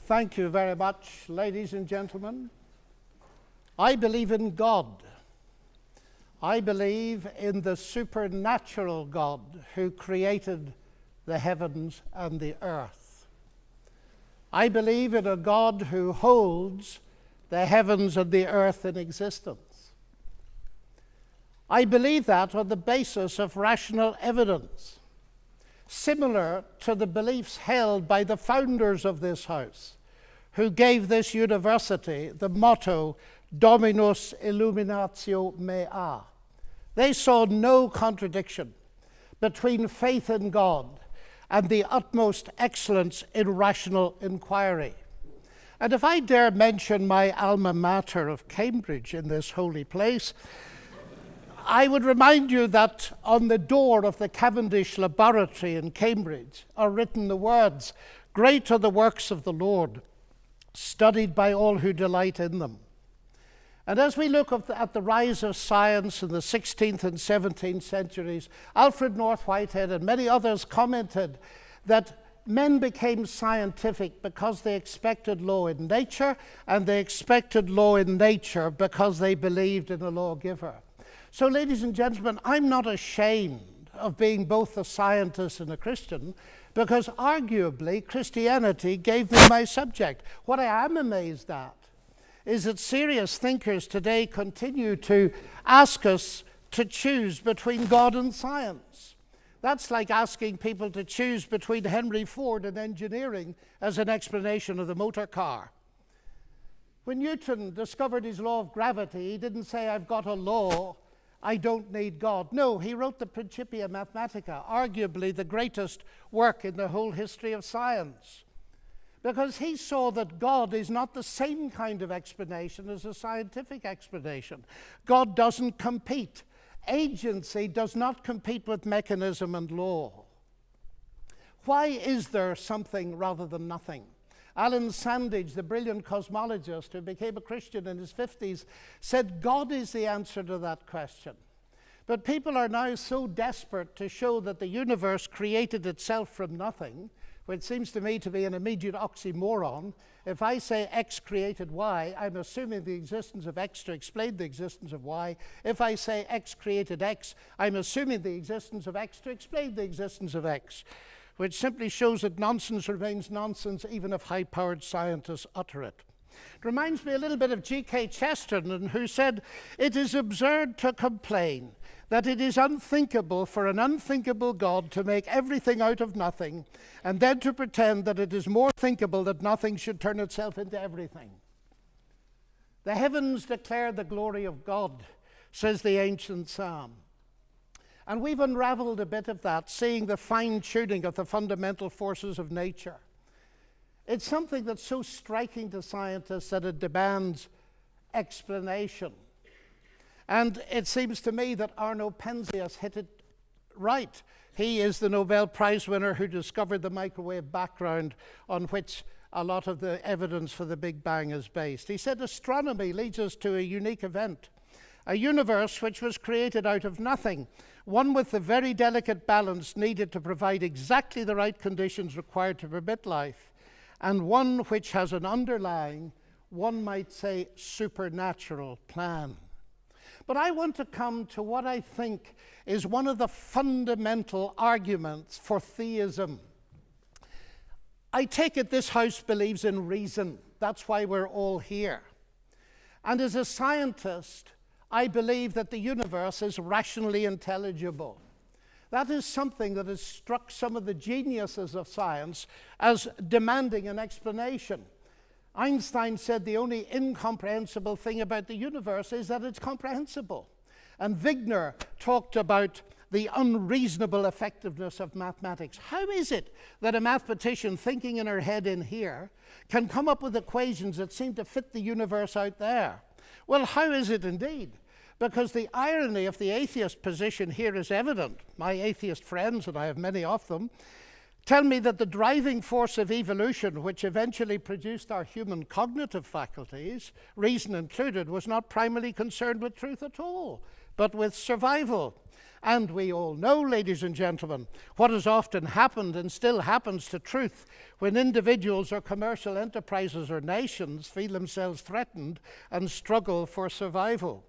Thank you very much, ladies and gentlemen. I believe in God. I believe in the supernatural God who created the heavens and the earth. I believe in a God who holds the heavens and the earth in existence. I believe that on the basis of rational evidence, similar to the beliefs held by the founders of this house, who gave this university the motto, Dominus Illuminatio Mea. They saw no contradiction between faith in God and the utmost excellence in rational inquiry. And if I dare mention my alma mater of Cambridge in this holy place, I would remind you that on the door of the Cavendish Laboratory in Cambridge are written the words, "Great are the works of the Lord, studied by all who delight in them." And as we look at the rise of science in the 16th and 17th centuries, Alfred North Whitehead and many others commented that men became scientific because they expected law in nature, and they expected law in nature because they believed in a lawgiver. So, ladies and gentlemen, I'm not ashamed of being both a scientist and a Christian, because arguably Christianity gave me my subject. What I am amazed at is that serious thinkers today continue to ask us to choose between God and science. That's like asking people to choose between Henry Ford and engineering as an explanation of the motor car. When Newton discovered his law of gravity, he didn't say, "I've got a law, I don't need God." No, he wrote the Principia Mathematica, arguably the greatest work in the whole history of science, because he saw that God is not the same kind of explanation as a scientific explanation. God doesn't compete. Agency does not compete with mechanism and law. Why is there something rather than nothing? Alan Sandage, the brilliant cosmologist who became a Christian in his 50s, said God is the answer to that question. But people are now so desperate to show that the universe created itself from nothing, which seems to me to be an immediate oxymoron. If I say X created Y, I'm assuming the existence of X to explain the existence of Y. If I say X created X, I'm assuming the existence of X to explain the existence of X, which simply shows that nonsense remains nonsense even if high-powered scientists utter it. It reminds me a little bit of G.K. Chesterton, who said, "It is absurd to complain that it is unthinkable for an unthinkable God to make everything out of nothing, and then to pretend that it is more thinkable that nothing should turn itself into everything." The heavens declare the glory of God, says the ancient psalm. And we've unraveled a bit of that, seeing the fine-tuning of the fundamental forces of nature. It's something that's so striking to scientists that it demands explanation. And it seems to me that Arno Penzias hit it right. He is the Nobel Prize winner who discovered the microwave background on which a lot of the evidence for the Big Bang is based. He said astronomy leads us to a unique event, a universe which was created out of nothing, one with the very delicate balance needed to provide exactly the right conditions required to permit life, and one which has an underlying, one might say, supernatural plan. But I want to come to what I think is one of the fundamental arguments for theism. I take it this house believes in reason. That's why we're all here. And as a scientist, I believe that the universe is rationally intelligible. That is something that has struck some of the geniuses of science as demanding an explanation. Einstein said the only incomprehensible thing about the universe is that it's comprehensible. And Wigner talked about the unreasonable effectiveness of mathematics. How is it that a mathematician thinking in her head in here can come up with equations that seem to fit the universe out there? Well, how is it indeed? Because the irony of the atheist position here is evident. My atheist friends, and I have many of them, tell me that the driving force of evolution, which eventually produced our human cognitive faculties, reason included, was not primarily concerned with truth at all, but with survival. And we all know, ladies and gentlemen, what has often happened and still happens to truth when individuals or commercial enterprises or nations feel themselves threatened and struggle for survival.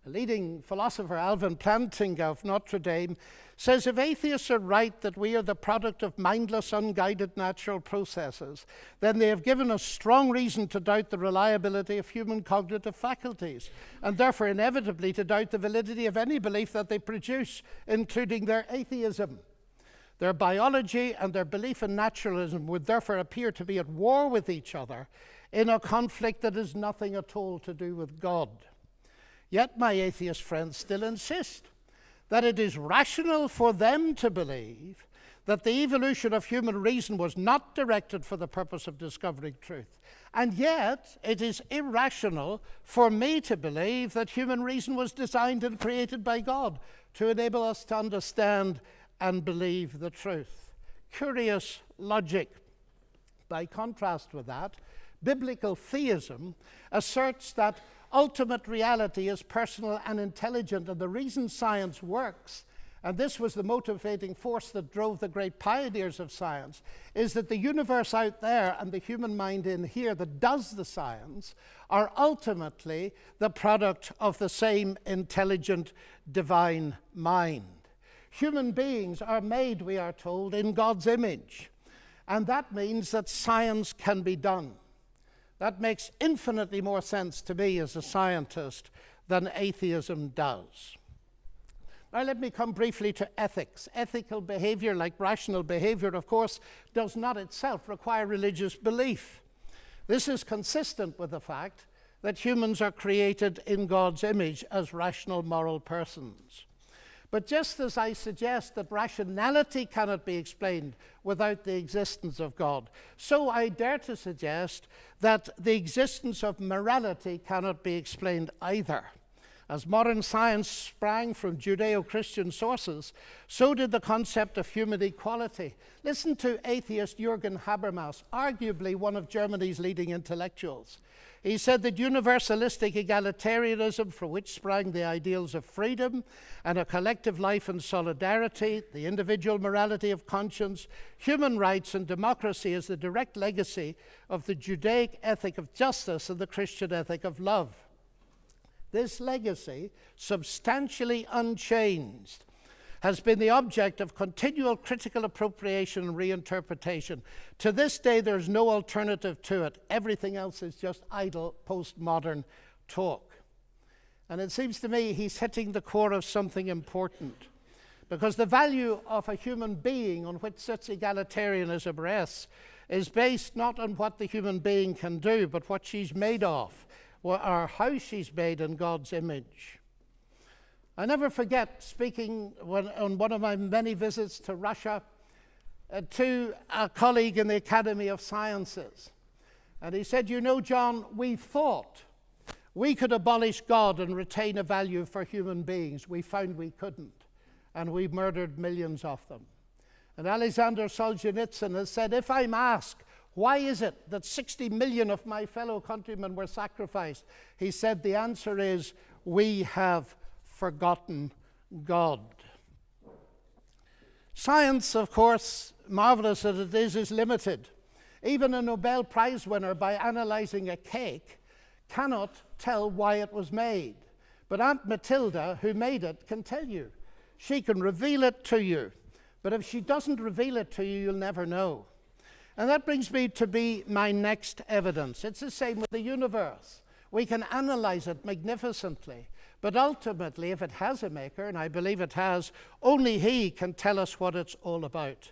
A leading philosopher, Alvin Plantinga of Notre Dame, says if atheists are right that we are the product of mindless, unguided natural processes, then they have given us strong reason to doubt the reliability of human cognitive faculties, and therefore inevitably to doubt the validity of any belief that they produce, including their atheism. Their biology and their belief in naturalism would therefore appear to be at war with each other in a conflict that has nothing at all to do with God. Yet my atheist friends still insist that it is rational for them to believe that the evolution of human reason was not directed for the purpose of discovering truth. And yet it is irrational for me to believe that human reason was designed and created by God to enable us to understand and believe the truth. Curious logic. By contrast with that, biblical theism asserts that ultimate reality is personal and intelligent, and the reason science works, and this was the motivating force that drove the great pioneers of science, is that the universe out there and the human mind in here that does the science are ultimately the product of the same intelligent divine mind. Human beings are made, we are told, in God's image, and that means that science can be done. That makes infinitely more sense to me as a scientist than atheism does. Now let me come briefly to ethics. Ethical behavior, like rational behavior, of course, does not itself require religious belief. This is consistent with the fact that humans are created in God's image as rational moral persons. But just as I suggest that rationality cannot be explained without the existence of God, so I dare to suggest that the existence of morality cannot be explained either. As modern science sprang from Judeo-Christian sources, so did the concept of human equality. Listen to atheist Jürgen Habermas, arguably one of Germany's leading intellectuals. He said that universalistic egalitarianism, from which sprang the ideals of freedom and a collective life and solidarity, the individual morality of conscience, human rights and democracy, is the direct legacy of the Judaic ethic of justice and the Christian ethic of love. This legacy, substantially unchanged, has been the object of continual critical appropriation and reinterpretation. To this day, there's no alternative to it. Everything else is just idle postmodern talk. And it seems to me he's hitting the core of something important, because the value of a human being on which such egalitarianism rests is based not on what the human being can do, but what she's made of, or how she's made in God's image. I never forget speaking on one of my many visits to Russia to a colleague in the Academy of Sciences. And he said, "You know, John, we thought we could abolish God and retain a value for human beings. We found we couldn't, and we murdered millions of them." And Alexander Solzhenitsyn has said, "If I'm asked, why is it that 60 million of my fellow countrymen were sacrificed?" He said, the answer is, we have forgotten God. Science, of course, marvelous as it is limited. Even a Nobel Prize winner, by analyzing a cake, cannot tell why it was made. But Aunt Matilda, who made it, can tell you. She can reveal it to you. But if she doesn't reveal it to you, you'll never know. And that brings me to my next evidence. It's the same with the universe. We can analyze it magnificently, but ultimately, if it has a maker, and I believe it has, only he can tell us what it's all about.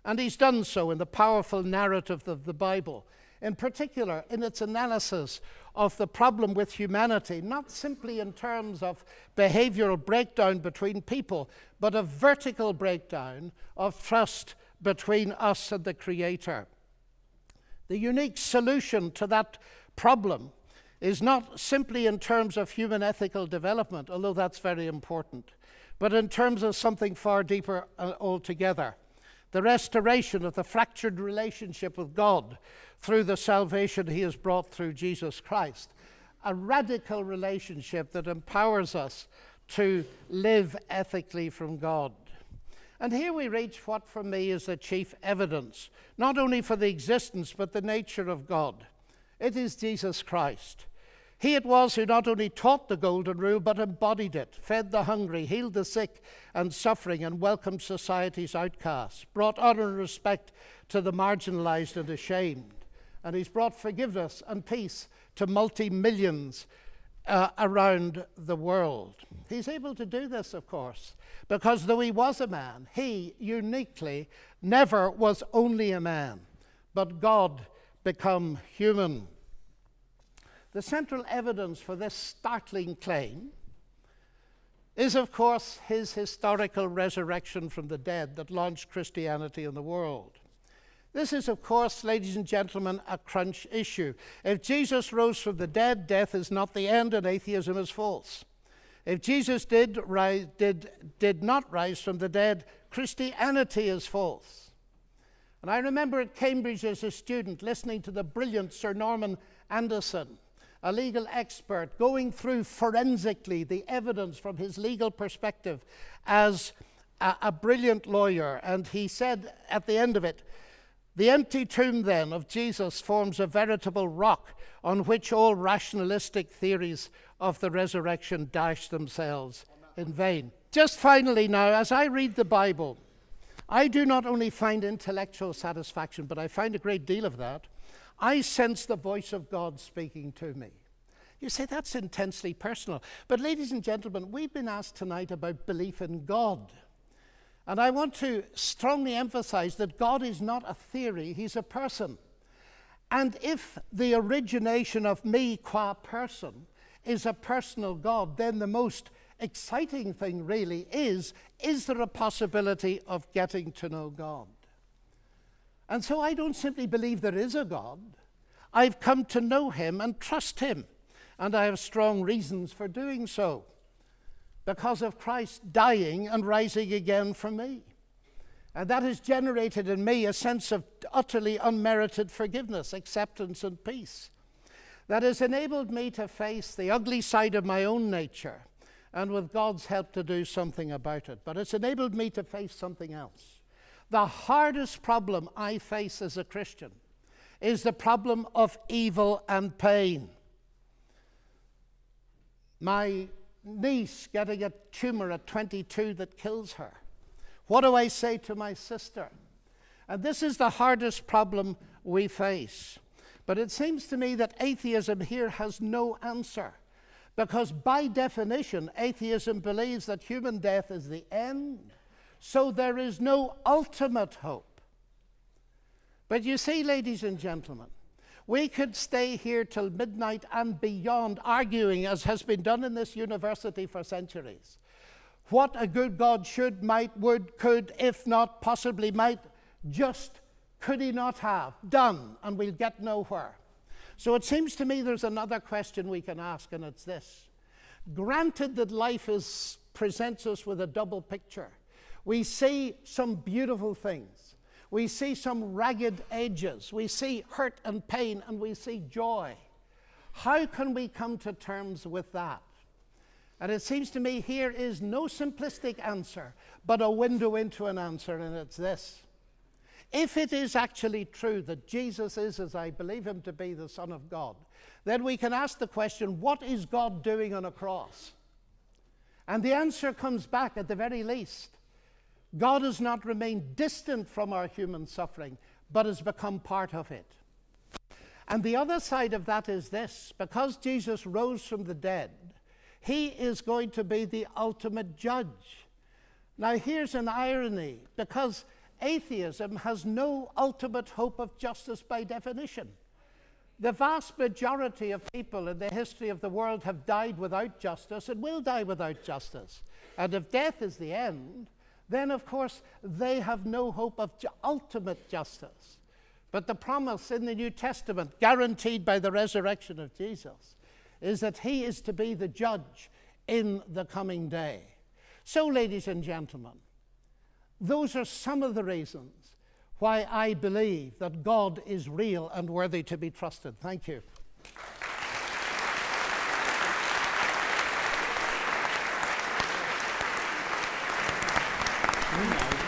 And he's done so in the powerful narrative of the Bible, in particular in its analysis of the problem with humanity, not simply in terms of behavioral breakdown between people, but a vertical breakdown of trust between us and the Creator. The unique solution to that problem is not simply in terms of human ethical development, although that's very important, but in terms of something far deeper altogether. The restoration of the fractured relationship with God through the salvation he has brought through Jesus Christ. A radical relationship that empowers us to live ethically from God. And here we reach what for me is the chief evidence, not only for the existence but the nature of God. It is Jesus Christ. He it was who not only taught the golden rule but embodied it, fed the hungry, healed the sick and suffering, and welcomed society's outcasts, brought honor and respect to the marginalized and ashamed. And he's brought forgiveness and peace to multi-millions around the world. He's able to do this, of course, because though he was a man, he uniquely never was only a man, but God become human. The central evidence for this startling claim is, of course, his historical resurrection from the dead that launched Christianity in the world. This is, of course, ladies and gentlemen, a crunch issue. If Jesus rose from the dead, death is not the end and atheism is false. If Jesus did not rise from the dead, Christianity is false. And I remember at Cambridge as a student listening to the brilliant Sir Norman Anderson, a legal expert, going through forensically the evidence from his legal perspective as a brilliant lawyer. And he said at the end of it, "The empty tomb, then, of Jesus forms a veritable rock on which all rationalistic theories of the resurrection dash themselves in vain." Just finally now, as I read the Bible, I do not only find intellectual satisfaction, but I find a great deal of that. I sense the voice of God speaking to me. You say, that's intensely personal. But ladies and gentlemen, we've been asked tonight about belief in God. And I want to strongly emphasize that God is not a theory, he's a person. And if the origination of me qua person is a personal God, then the most exciting thing really is there a possibility of getting to know God? And so I don't simply believe there is a God. I've come to know him and trust him. And I have strong reasons for doing so, because of Christ dying and rising again for me. And that has generated in me a sense of utterly unmerited forgiveness, acceptance, and peace. That has enabled me to face the ugly side of my own nature, and with God's help to do something about it. But it's enabled me to face something else. The hardest problem I face as a Christian is the problem of evil and pain. My niece getting a tumor at 22 that kills her. What do I say to my sister? And this is the hardest problem we face. But it seems to me that atheism here has no answer, because by definition, atheism believes that human death is the end, so there is no ultimate hope. But you see, ladies and gentlemen, we could stay here till midnight and beyond arguing, as has been done in this university for centuries, what a good God should, might, would, could, if not, possibly might, just could he not have done, and we'll get nowhere. So it seems to me there's another question we can ask, and it's this. Granted that life presents us with a double picture. We see some beautiful things. We see some ragged edges. We see hurt and pain, and we see joy. How can we come to terms with that? And it seems to me here is no simplistic answer, but a window into an answer, and it's this. If it is actually true that Jesus is, as I believe him to be, the Son of God, then we can ask the question, what is God doing on a cross? And the answer comes back at the very least. God has not remained distant from our human suffering, but has become part of it. And the other side of that is this. Because Jesus rose from the dead, he is going to be the ultimate judge. Now here's an irony, because atheism has no ultimate hope of justice by definition. The vast majority of people in the history of the world have died without justice and will die without justice. And if death is the end, then of course they have no hope of ultimate justice. But the promise in the New Testament, guaranteed by the resurrection of Jesus, is that he is to be the judge in the coming day. So, ladies and gentlemen, those are some of the reasons why I believe that God is real and worthy to be trusted. Thank you. You know.